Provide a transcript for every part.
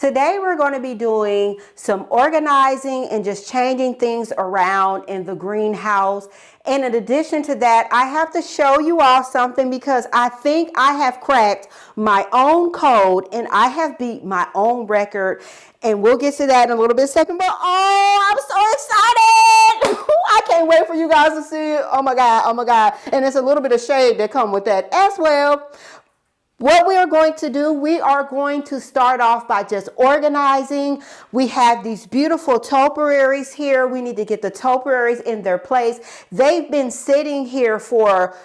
Today we're going to be doing some organizing and just changing things around in the greenhouse. And in addition to that, I have to show you all something because I think I have cracked my own code and I have beat my own record. And we'll get to that in a little bit second. But oh, I'm so excited. I can't wait for you guys to see it. Oh my God, oh my God. And it's a little bit of shade that come with that as well. What we are going to do, we are going to start off by just organizing. We have these beautiful topiaries here. We need to get the topiaries in their place. They've been sitting here for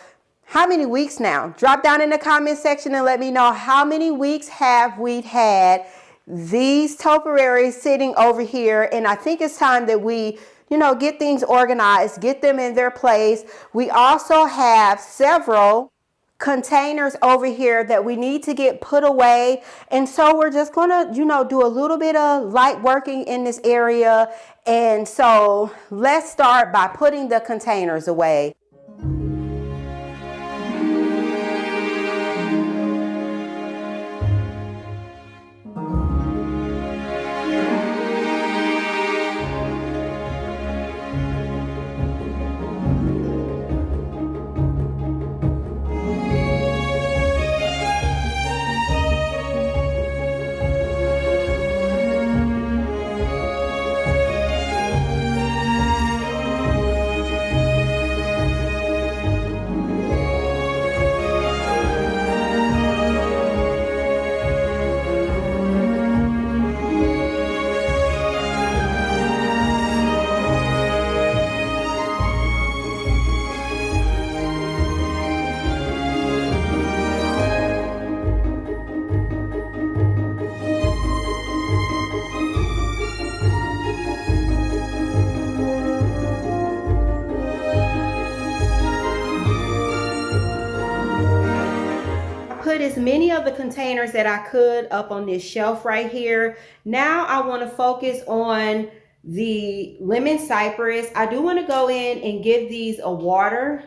how many weeks now? Drop down in the comment section and let me know how many weeks have we had these topiaries sitting over here. And I think it's time that we get things organized, get them in their place. We also have several containers over here that we need to get put away, and so we're just gonna do a little bit of light working in this area. And so let's start by putting the containers away. Put as many of the containers that I could up on this shelf right here. Now I want to focus on the lemon cypress. I do want to go in and give these a water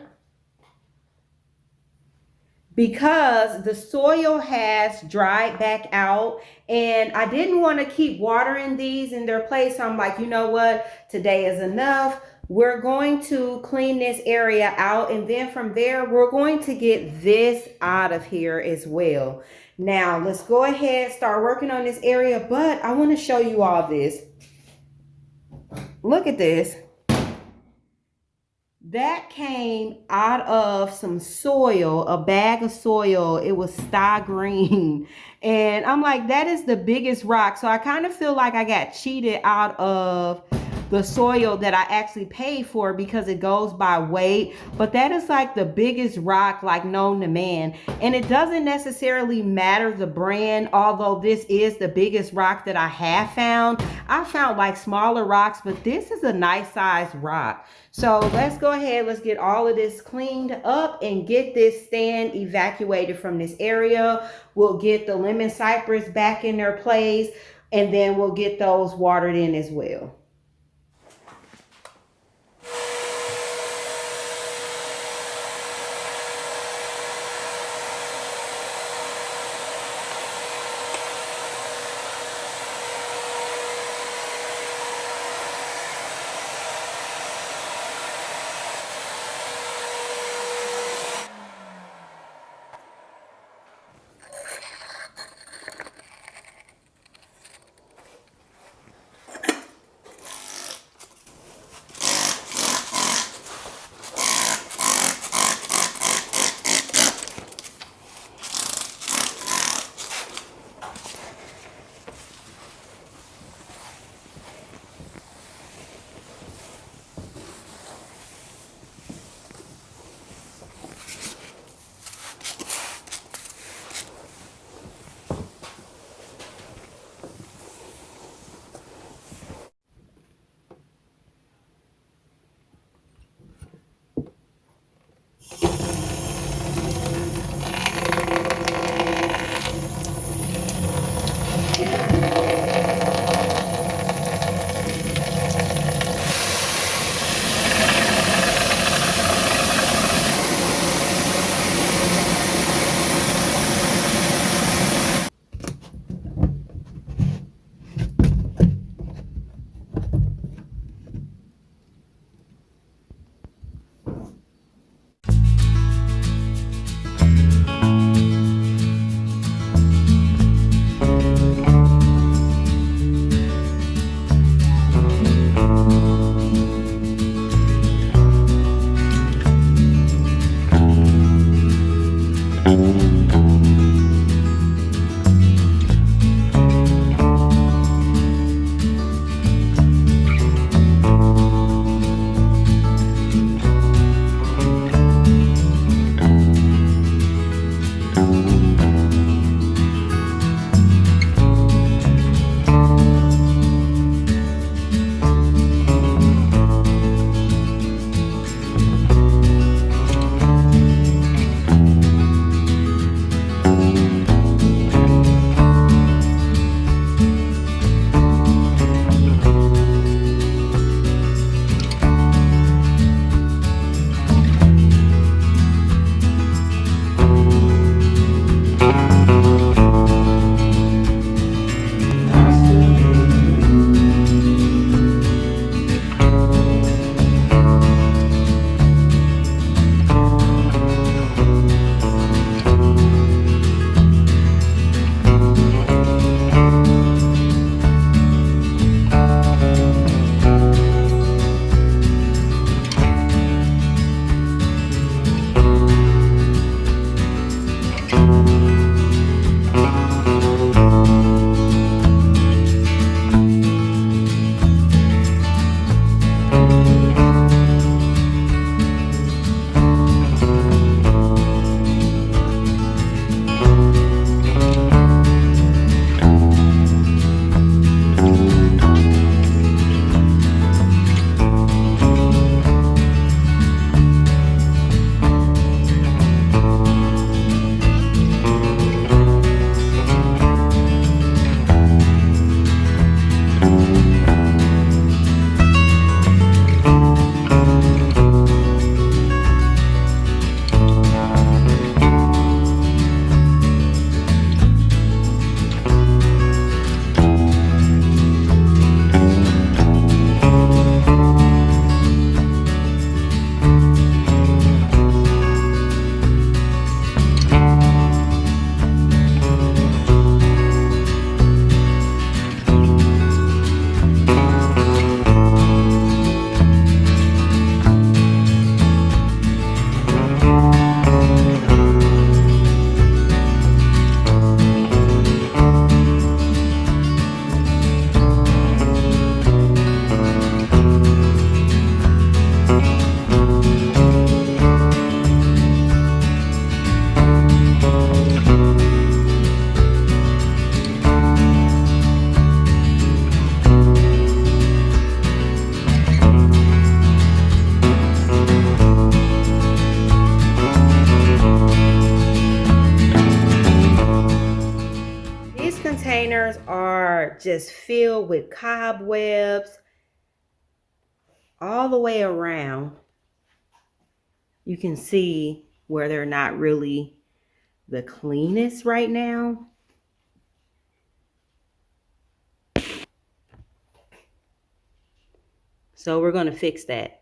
because the soil has dried back out, and I didn't want to keep watering these in their place. So I'm like, you know what? Today is enough. We're going to clean this area out, and then from there, we're going to get this out of here as well. Now, let's go ahead, start working on this area, but I want to show you all this. Look at this. That came out of some soil, a bag of soil. It was sty green. And I'm like, that is the biggest rock. So I kind of feel like I got cheated out of the soil that I actually paid for because it goes by weight. But that is like the biggest rock like known to man. And it doesn't necessarily matter the brand, although this is the biggest rock that I have found. I found like smaller rocks, but this is a nice size rock. So let's go ahead, let's get all of this cleaned up and get this stand evacuated from this area. We'll get the lemon cypress back in their place, and then we'll get those watered in as well. Containers are just filled with cobwebs all the way around. You can see where they're not really the cleanest right now. So we're going to fix that.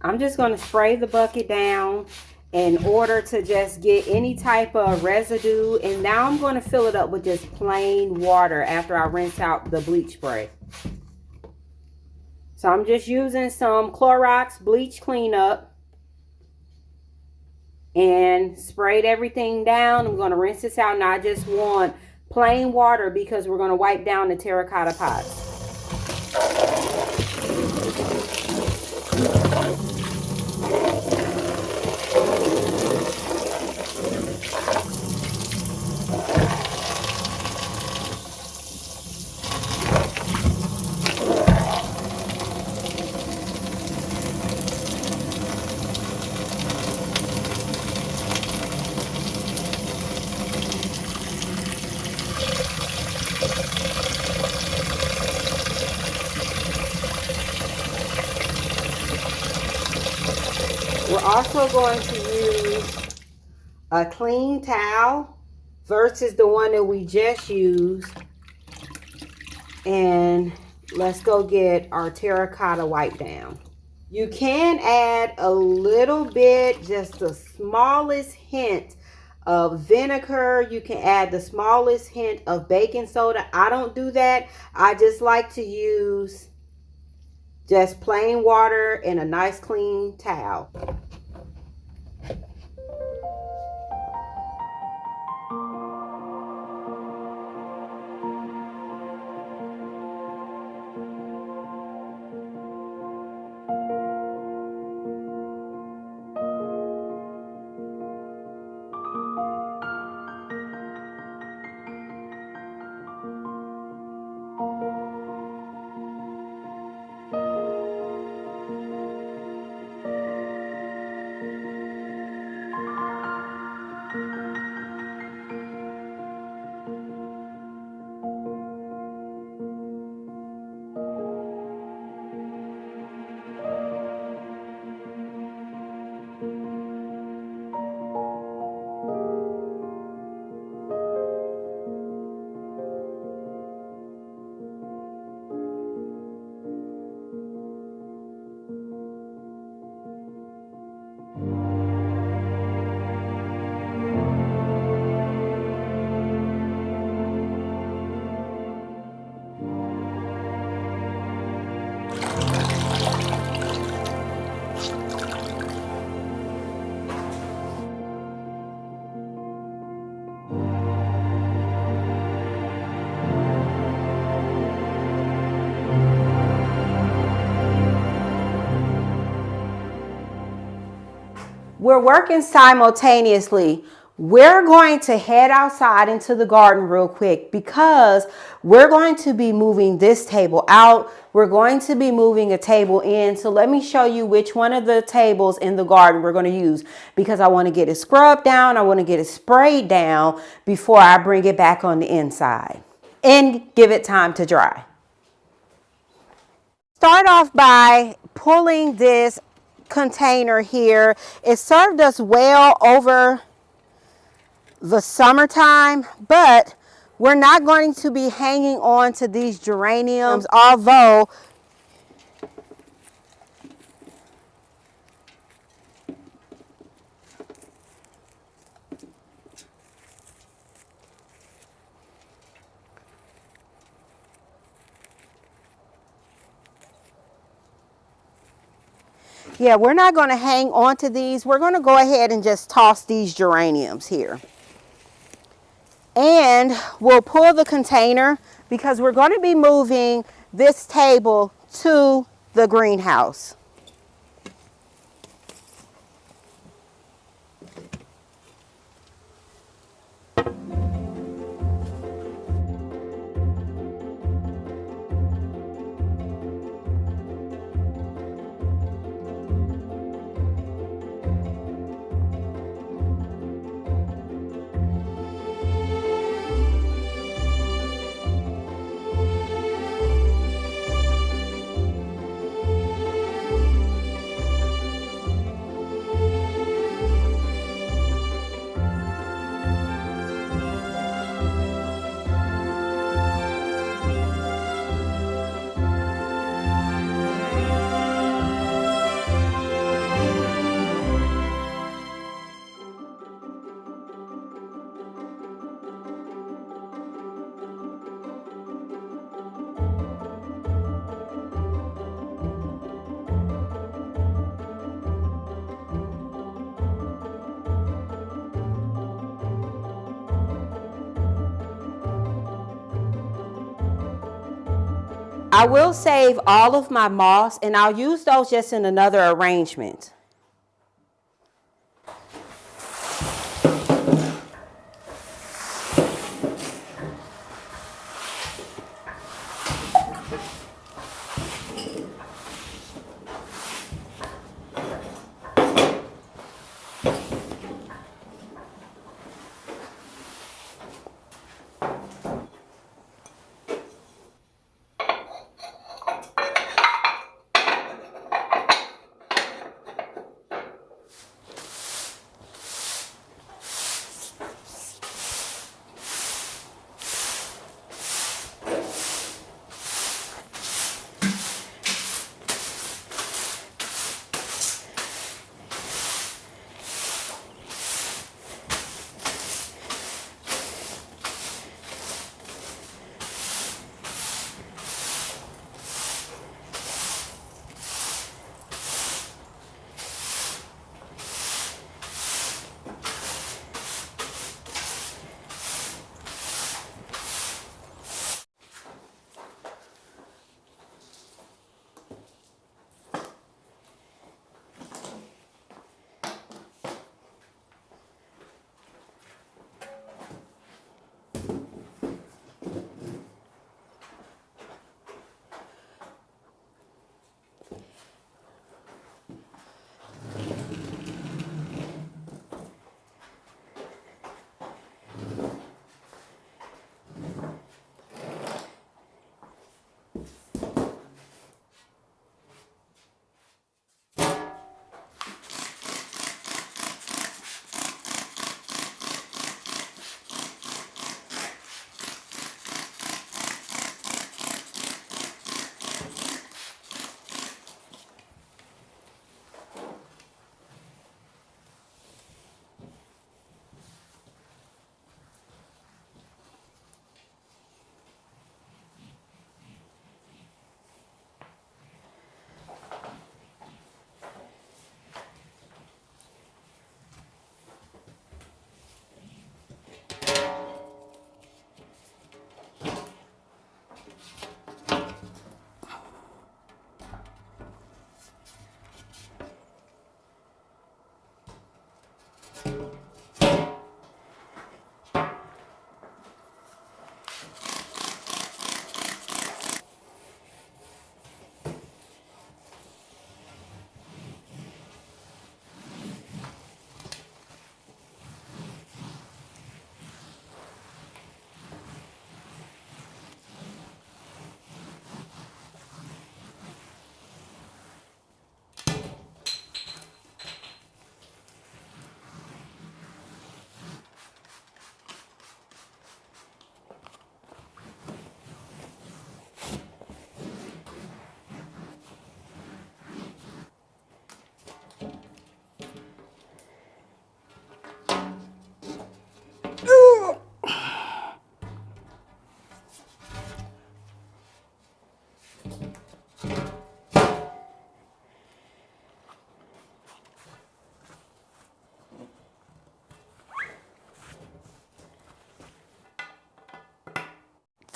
I'm just going to spray the bucket down in order to just get any type of residue. And now I'm going to fill it up with just plain water after I rinse out the bleach spray. So I'm just using some Clorox bleach cleanup and sprayed everything down. I'm going to rinse this out, and I just want plain water because we're going to wipe down the terracotta pots. We're also going to use a clean towel versus the one that we just used. And let's go get our terracotta wipe down. You can add a little bit, just the smallest hint of vinegar. You can add the smallest hint of baking soda. I don't do that. I just like to use just plain water and a nice clean towel. we're working simultaneously. We're going to head outside into the garden real quick because we're going to be moving this table out. We're going to be moving a table in. So let me show you which one of the tables in the garden we're going to use because I want to get it scrubbed down. I want to get it sprayed down before I bring it back on the inside and give it time to dry. Start off by pulling this container here. It served us well over the summertime, but we're not going to be hanging on to these geraniums, although yeah, we're not going to hang on to these. We're going to go ahead and just toss these geraniums here. And we'll pull the container because we're going to be moving this table to the greenhouse. I will save all of my moss and I'll use those just in another arrangement.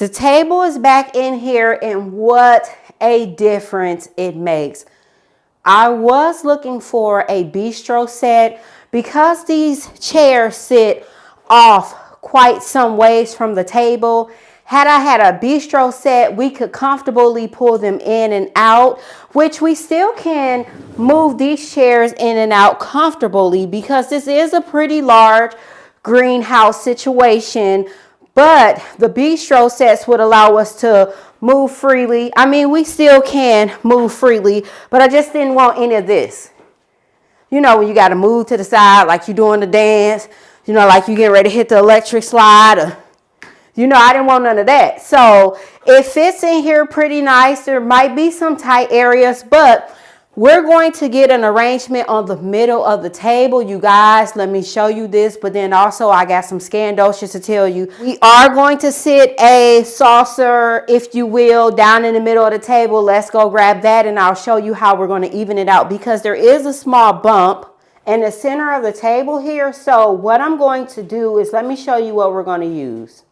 The table is back in here, and what a difference it makes. I was looking for a bistro set because these chairs sit off quite some ways from the table. Had I had a bistro set, we could comfortably pull them in and out, which we still can move these chairs in and out comfortably because this is a pretty large greenhouse situation. But the bistro sets would allow us to move freely. I mean, we still can move freely, but I just didn't want any of this. You know, when you got to move to the side like you're doing the dance, you know, like you getting ready to hit the electric slide. I didn't want none of that. So it fits in here pretty nice. There might be some tight areas, but we're going to get an arrangement on the middle of the table. You guys, let me show you this. But then also I got some scandalous to tell you. We are going to sit a saucer, if you will, down in the middle of the table. Let's go grab that and I'll show you how we're going to even it out because there is a small bump in the center of the table here. So what I'm going to do is let me show you what we're going to use.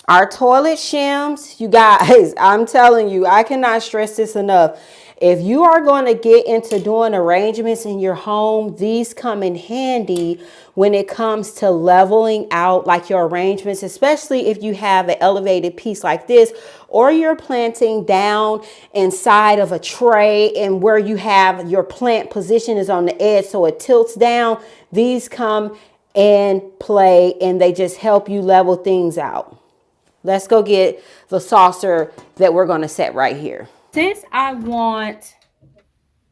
Our toilet shims, you guys, I'm telling you, I cannot stress this enough. If you are going to get into doing arrangements in your home, these come in handy when it comes to leveling out like your arrangements, especially if you have an elevated piece like this, or you're planting down inside of a tray and where you have your plant position is on the edge so it tilts down. These come and play and they just help you level things out. Let's go get the saucer that we're going to set right here. Since I want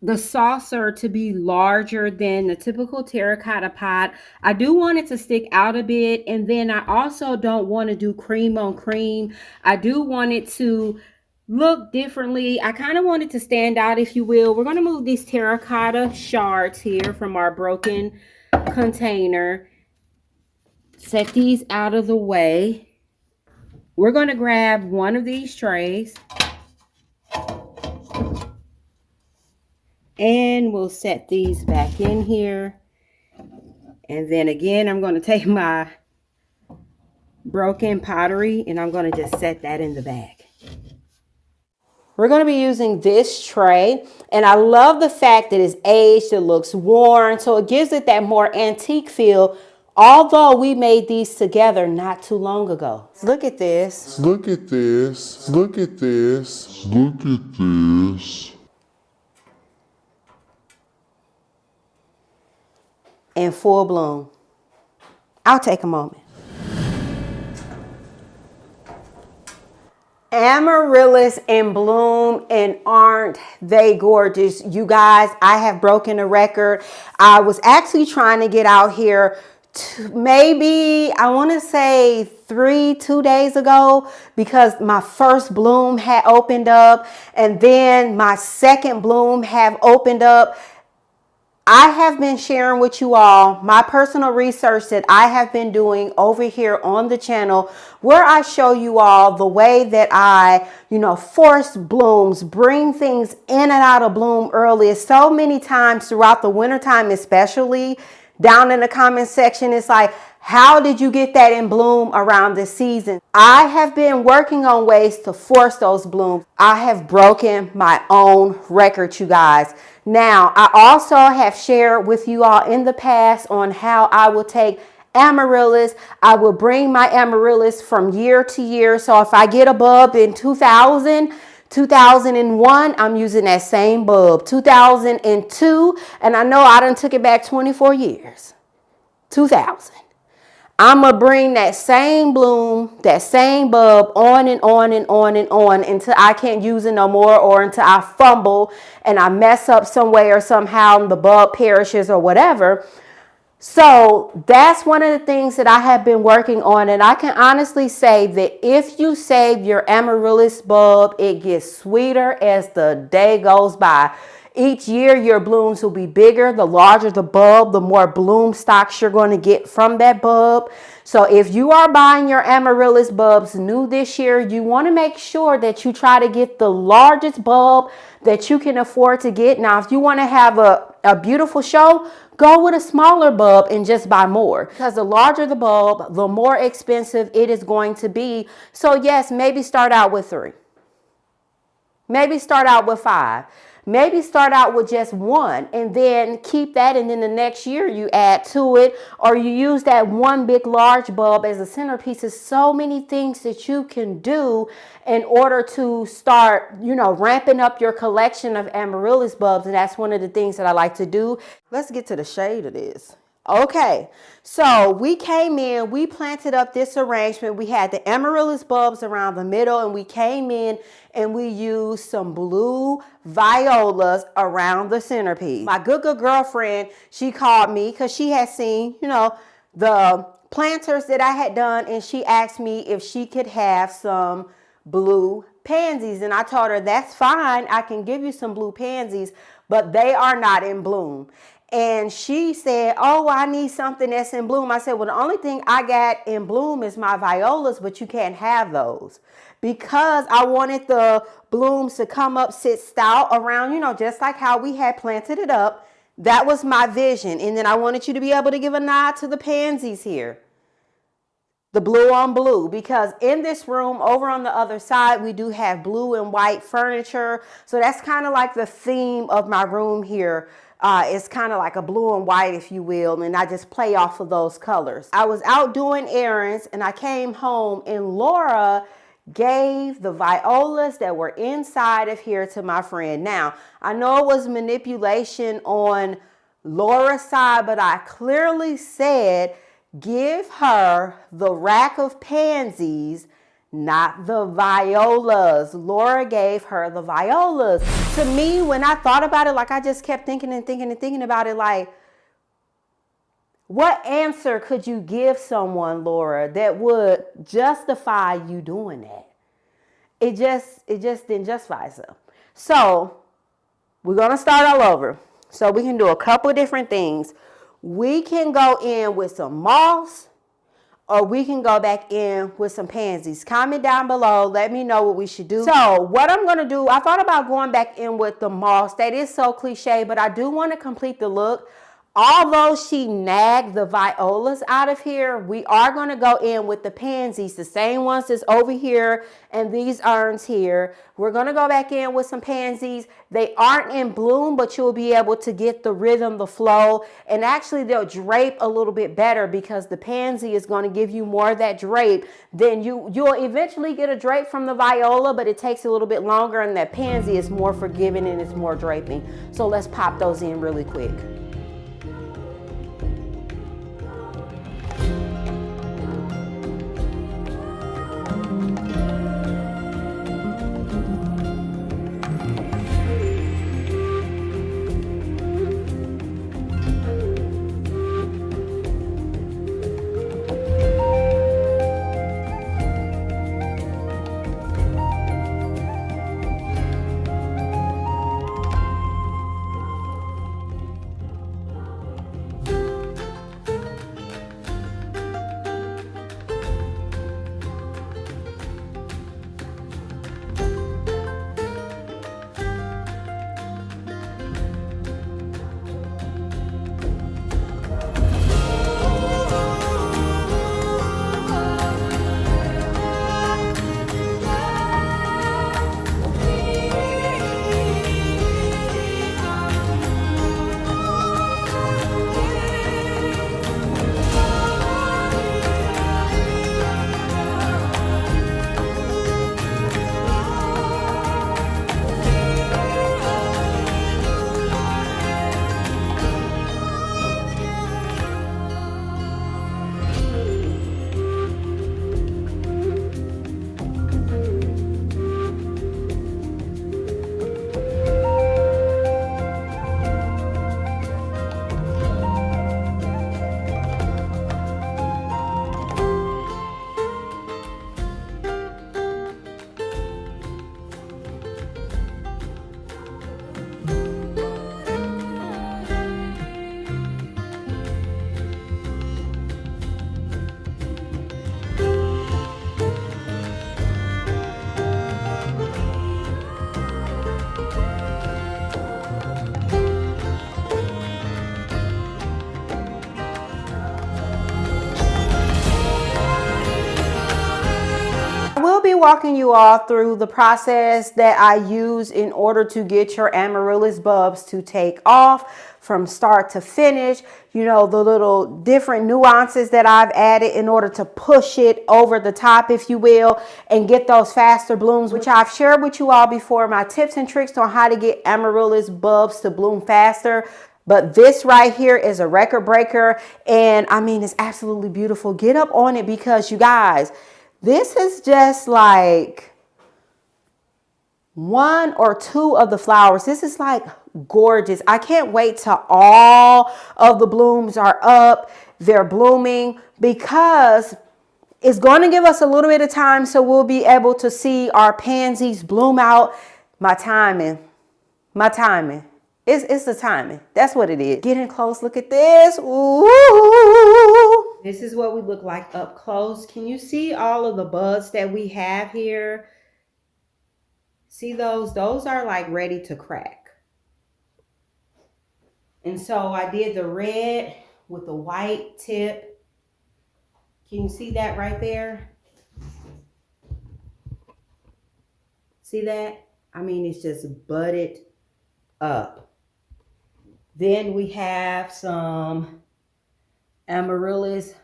the saucer to be larger than the typical terracotta pot, I do want it to stick out a bit. And then I also don't want to do cream on cream. I do want it to look differently. I kind of want it to stand out, if you will. We're going to move these terracotta shards here from our broken container. Set these out of the way. We're going to grab one of these trays. And we'll set these back in here. And then again, I'm going to take my broken pottery and I'm going to just set that in the bag. We're going to be using this tray. And I love the fact that it's aged, it looks worn. So it gives it that more antique feel. Although we made these together not too long ago. Look at this. Look at this. Look at this. Look at this. In full bloom. I'll take a moment. Amaryllis in bloom, and aren't they gorgeous? You guys, I have broken a record. I was actually trying to get out here maybe, I want to say 2 days ago because my first bloom had opened up and then my second bloom have opened up. I have been sharing with you all my personal research that I have been doing over here on the channel where I show you all the way that I, force blooms, bring things in and out of bloom early. So many times throughout the wintertime, especially down in the comment section, it's like, how did you get that in bloom around this season? I have been working on ways to force those blooms. I have broken my own record, you guys. Now, I also have shared with you all in the past on how I will take Amaryllis. I will bring my Amaryllis from year to year. So if I get a bulb in 2001, I'm using that same bulb. 2002, and I know I done took it back 24 years. 2000. I'm going to bring that same bloom, that same bulb on and on and on and on until I can't use it no more or until I fumble and I mess up some way or somehow and the bulb perishes or whatever. So that's one of the things that I have been working on. And I can honestly say that if you save your Amaryllis bulb, it gets sweeter as the day goes by. Each year your blooms will be bigger. The larger the bulb, the more bloom stocks you're going to get from that bulb. So if you are buying your Amaryllis bulbs new this year, you want to make sure that you try to get the largest bulb that you can afford to get. Now, if you want to have a beautiful show, go with a smaller bulb and just buy more, because the larger the bulb, the more expensive it is going to be. So yes, maybe start out with 3. Maybe start out with 5. Maybe start out with just 1 and then keep that, and then the next year you add to it, or you use that one big large bulb as a centerpiece. There's so many things that you can do in order to start, ramping up your collection of Amaryllis bulbs, and that's one of the things that I like to do. Let's get to the shade of this. Okay, so we came in, we planted up this arrangement. We had the Amaryllis bulbs around the middle, and we came in and we used some blue violas around the centerpiece. My good girlfriend, she called me because she had seen, the planters that I had done, and she asked me if she could have some blue pansies. And I told her, that's fine, I can give you some blue pansies, but they are not in bloom. And she said, oh, I need something that's in bloom. I said, well, the only thing I got in bloom is my violas, but you can't have those, because I wanted the blooms to come up, sit stout around, just like how we had planted it up. That was my vision. And then I wanted you to be able to give a nod to the pansies here, the blue on blue, because in this room over on the other side, we do have blue and white furniture. So that's kind of like the theme of my room here. It's kind of like a blue and white, if you will, and I just play off of those colors. I was out doing errands and I came home, and Laura gave the violas that were inside of here to my friend. Now, I know it was manipulation on Laura's side, but I clearly said, give her the rack of pansies, not the violas. Laura gave her the violas. To me, when I thought about it, like, I just kept thinking about it, like, what answer could you give someone, Laura, that would justify you doing that? It just didn't justify itself. So we're going to start all over. So we can do a couple of different things. We can go in with some moss, or we can go back in with some pansies. Comment down below. Let me know what we should do. So what I'm going to do, I thought about going back in with the moss. That is so cliche, but I do want to complete the look. Although she nagged the violas out of here, we are going to go in with the pansies, the same ones that's over here and these urns here. We're going to go back in with some pansies. They aren't in bloom, but you'll be able to get the rhythm, the flow, and actually they'll drape a little bit better, because the pansy is going to give you more of that drape. Then you'll eventually get a drape from the viola, but it takes a little bit longer, and that pansy is more forgiving and it's more draping. So let's pop those in really quick. walking you all through the process that I use in order to get your amaryllis bulbs to take off from start to finish. You know, the little different nuances that I've added in order to push it over the top, if you will, and get those faster blooms, which I've shared with you all before, my tips and tricks on how to get amaryllis bulbs to bloom faster. But this right here is a record breaker, and I mean, it's absolutely beautiful. Get up on it, because you guys, this is just like one or two of the flowers. This is like gorgeous. I can't wait till all of the blooms are up, they're blooming, because it's going to give us a little bit of time so we'll be able to see our pansies bloom out. My timing. It's the timing. That's what it is. Getting close. Look at this. Ooh. This is what we look like up close. Can you see all of the buds that we have here? See those? Those are like ready to crack. And so I did the red with the white tip. Can you see that right there? See that? I mean, it's just budded up. Then we have some amaryllis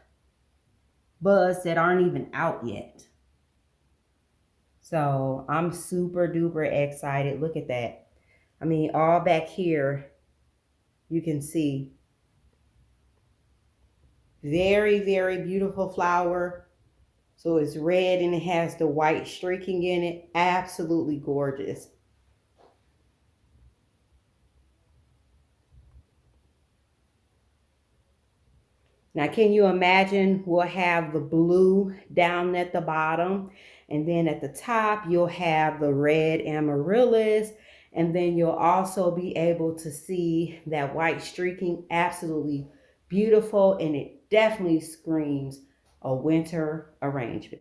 buds that aren't even out yet. So I'm super duper excited. Look at that. I mean, all back here, you can see. Very, very beautiful flower. So it's red and it has the white streaking in it. Absolutely gorgeous. Now, can you imagine we'll have the blue down at the bottom, and then at the top, you'll have the red amaryllis, and then you'll also be able to see that white streaking. Absolutely beautiful, and it definitely screams a winter arrangement.